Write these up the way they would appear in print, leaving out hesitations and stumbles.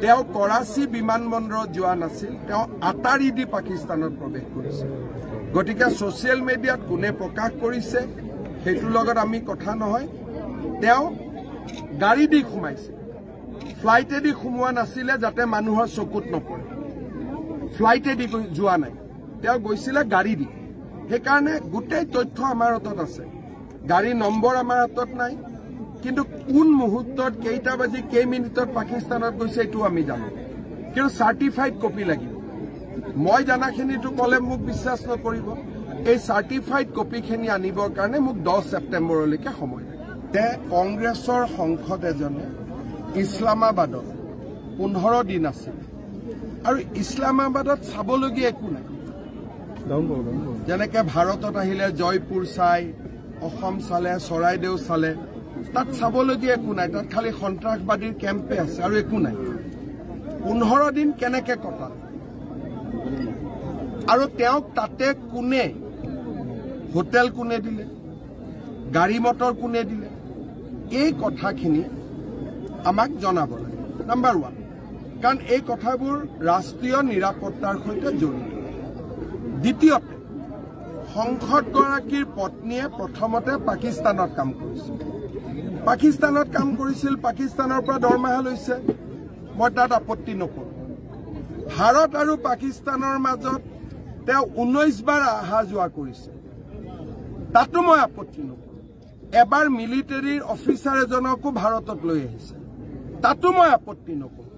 তেওঁ কৰাচী বিমানবন্দৰত যোৱা নাছিল, তেওঁ আটাৰি দি পাকিস্তানত প্ৰৱেশ কৰিছে। গতিকে ছ'চিয়েল মিডিয়াত কোনে প্ৰকাশ কৰিছে সেইটোৰ লগত আমি কথা নহয়। তেওঁ গাড়ী দি সোমাইছে, ফ্লাইটেদি সোমোৱা নাছিলে যাতে মানুহৰ চকুত নপৰে। ফ্লাইটেদি যোৱা নাই, তেওঁ গৈছিলে গাড়ী দি। সেইকাৰণে গোটেই তথ্য আমাৰ হাতত আছে। গাড়ী নম্বৰ আমাৰ হাতত নাই, কিন্তু কোন মুহূৰ্তত কেইটা বাজি কেইমিনিটত পাকিস্তানত গৈছে এইটো আমি জানো। কিন্তু চাৰ্টিফাইড কপি লাগিব। মই জানাখিনিতো ক'লে মোক বিশ্বাস নকৰিব। এই চাৰ্টিফাইড কপিখিনি আনিবৰ কাৰণে মোক 10 ছেপ্টেম্বৰলৈকে সময় লাগে। কংগ্ৰেছৰ সংসদ এজনে ইছলামাবাদত 15 দিন আছিল, আৰু ইছলামাবাদত চাবলগীয়া একো নাই। যেনেকে ভাৰতত আহিলে জয়পুৰ চাই, অসম চালে, চৰাইদেউ চালে, তাত চাবলগীয়া একো নাই। তাত খালি সন্ত্ৰাসবাদীৰ কেম্পে আছে আৰু একো নাই। 15 দিন কেনেকে কটাল, আৰু তেওঁক তাতে কোনে হোটেল কোনে দিলে, গাড়ী মটৰ কোনে দিলে, এই কথাখিনি আমাক জনাব লাগে। নাম্বাৰ 1, কাৰণ এই কথাবোৰ ৰাষ্ট্ৰীয় নিৰাপত্তাৰ সৈতে জড়িত। দ্বিতীয়তে, সংসদগৰাকীৰ পত্নীয়ে প্ৰথমতে পাকিস্তানত কাম কৰিছিল। পাকিস্তানৰ পৰা দৰমহা লৈছে, মই তাত আপত্তি নকৰোঁ। ভাৰত আৰু পাকিস্তানৰ মাজত তেওঁ 19 বাৰ অহা যোৱা কৰিছে, তাতো মই আপত্তি নকৰোঁ। এবাৰ মিলিটাৰীৰ অফিচাৰ এজনকো ভাৰতত লৈ আহিছে, তাতো মই আপত্তি নকৰোঁ।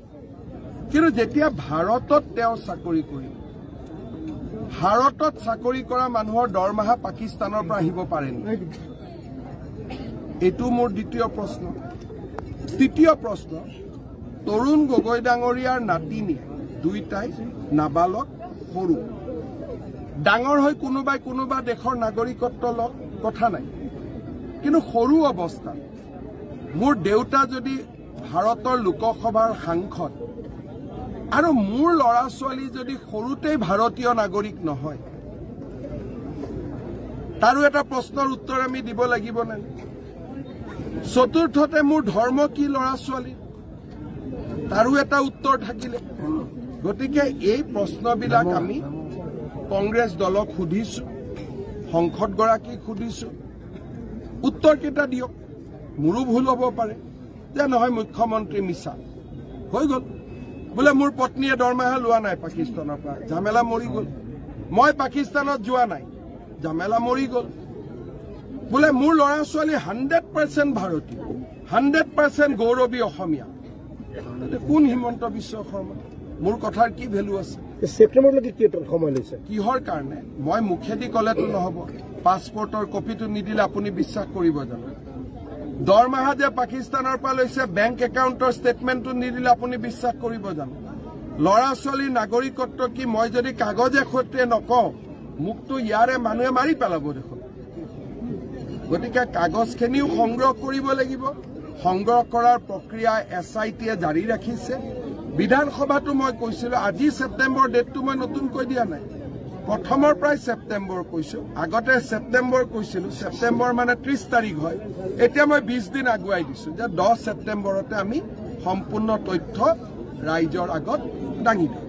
কিন্তু যেতিয়া ভাৰতত তেওঁ চাকৰি কৰিব, ভাৰতত চাকৰি কৰা মানুহৰ দৰমহা পাকিস্তানৰ পৰা আহিব পাৰে নেকি? এইটো মোৰ দ্বিতীয় প্ৰশ্ন। তৃতীয় প্ৰশ্ন, তৰুণ গগৈ ডাঙৰীয়াৰ নাতিনীয়ে দুইটাই নাবালক, সৰু। ডাঙৰ হৈ কোনোবা দেশৰ নাগৰিকত্ব লওক, কথা নাই। কিন্তু সৰু অৱস্থাত মোৰ দেউতা যদি ভাৰতৰ লোকসভাৰ সাংসদ আৰু মোৰ ল'ৰা ছোৱালী যদি সৰুতেই ভাৰতীয় নাগৰিক নহয়, তাৰো এটা প্ৰশ্নৰ উত্তৰ আমি দিব লাগিব নে? চতুৰ্থতে, মোৰ ধৰ্ম কি ল'ৰা ছোৱালী, তাৰো এটা উত্তৰ থাকিলে। গতিকে এই প্ৰশ্নবিলাক আমি কংগ্ৰেছ দলক সুধিছো, সংসদগৰাকীক সুধিছো, উত্তৰকেইটা দিয়ক। মোৰো ভুল হ'ব পাৰে যে নহয় মুখ্যমন্ত্ৰী মিছা হৈ গ'ল, বোলে মোৰ পত্নীয়ে দৰমহা লোৱা নাই পাকিস্তানৰ পৰা, ঝামেলা মৰি গ'ল। মই পাকিস্তানত যোৱা নাই, ঝামেলা মৰি গ'ল। বোলে মোৰ ল'ৰা ছোৱালী 100% ভাৰতীয়, 100% গৌৰৱী অসমীয়া। কোন হিমন্ত বিশ্ব শৰ্মা? মোৰ কথাৰ কি ভেলু আছে? ছেপ্টেম্বৰলৈকে কি সময় লৈছে? কিহৰ কাৰণে? মই মুখেদি ক'লেতো নহ'ব। পাছপৰ্টৰ কপিটো নিদিলে আপুনি বিশ্বাস কৰিব জানো? দৰমহা যে পাকিস্তানৰ পৰা লৈছে, বেংক একাউণ্টৰ ষ্টেটমেণ্টটো নিদিলে আপুনি বিশ্বাস কৰিব জানো? ল'ৰা ছোৱালীৰ নাগৰিকত্ব কি মই যদি কাগজে সৈতে নকওঁ, মোকতো ইয়াৰে মানুহে মাৰি পেলাব দেখোন। গতিকে কাগজখিনিও সংগ্ৰহ কৰিব লাগিব। সংগ্ৰহ কৰাৰ প্ৰক্ৰিয়া SITয়ে জাৰি ৰাখিছে। বিধানসভাতো মই কৈছিলো, আজি ছেপ্টেম্বৰ ডেটটো মই নতুনকৈ দিয়া নাই, প্ৰথমৰ পৰাই ছেপ্টেম্বৰ কৈছো। আগতে ছেপ্টেম্বৰ কৈছিলো, ছেপ্টেম্বৰ মানে 30 তাৰিখ হয়। এতিয়া মই 20 দিন আগুৱাই দিছো যে 10 ছেপ্টেম্বৰতে আমি সম্পূৰ্ণ তথ্য ৰাইজৰ আগত দাঙি দিম।